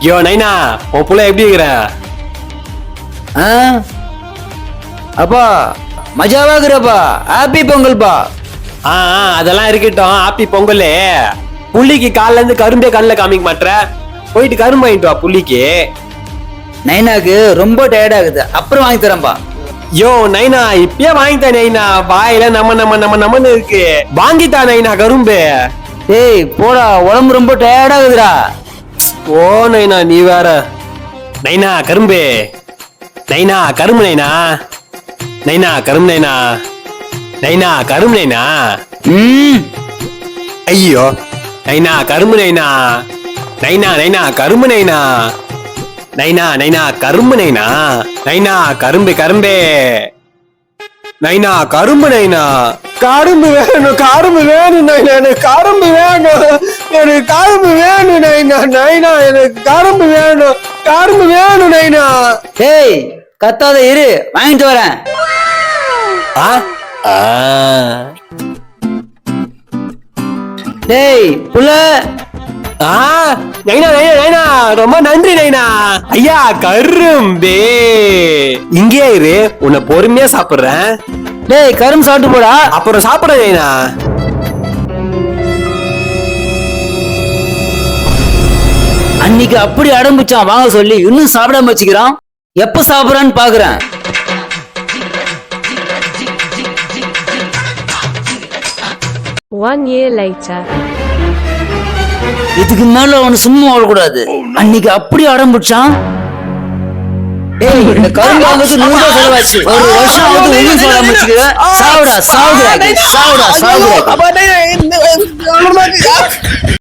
யோ நைனா, உன் புள்ள எப்படி இருக்கிற? அப்பா மஜாவாக்குறப்பா. ஹாப்பி பொங்கல்பா. அதெல்லாம் இருக்கட்டும். ஹாப்பி பொங்கல். புள்ளிக்கு கால்ல இருந்து கரும்பே கண்ணில் காமிக்க மாட்டேற. போயிட்டு கரும்பு வாங்கிட்டு வா புள்ளிக்கு. நைனாக்கு ரொம்ப டயர்ட் ஆகுது, அப்புறம் வாங்கி தரேன்பா. யோ நைனா, இப்பயே வாங்கித்தா நைனா. வாயில நம்மன்னு இருக்கு. வாங்கித்தா நைனா கரும்பு. டேய் போடா, உடம்பு ரொம்ப டயர்ட் ஆகுதுடா. ஓ நைனா, நீ வேற. நைனா கரும்பு. நைனா கரும்பு. நைனா நைனா கரும்பு. நைனா நைனா கரும்பு. நைனா ஐயோ நைனா கரும்பு. நைனா நைனா நைனா கரும்பு. நைனா நைனா நைனா கரும்பு. நைனா நைனா கரும்பு கரும்பே. நைனா கரும்பு. நைனா கரும்பு வேணும், கரும்பு வேணும் நைனா. எனக்கு கரும்பு வேணும், எனக்கு கரும்பு வேணும் நைனா. நைனா எனக்கு கரும்பு வேணும், கரும்பு வேணும் நைனா. டேய் கத்தாத இரு, வாங்கிட்டு வரேன். டேய் புள்ள. நைனா நைனா நைனா, ரொம்ப நன்றி நைனா. ஐயா கரும்பே, இங்கே இரு, உன்னை பொறுமையா சாப்பிடுறேன். டேய் கரும்பு சாப்பிட்டு போடா. அப்புறம் சாப்பிடுறேன் நைனா. அன்னைக்கு அப்படி அடம்பிச்சான் வாங்க சொல்லி, இன்னும் சாப்பிடாம வச்சுக்கிறான். எப்ப சாப்பிடறான்னு பாக்குறேன். One year later. இதுக்கு மேல அவனு சும்மா வரக்கூடாது. அன்னைக்கு அப்படி அடம்பிச்சான். ஏய் இந்த கரும்பு வாங்குறது 100 ரூபாய் செலவாச்சு. ஒரு வருஷம் ஆகுது ஒண்ணும் சாப்பிடாம வச்சுக்கிற. சாவுடா சாவுடா சாவுடா சாவுடா.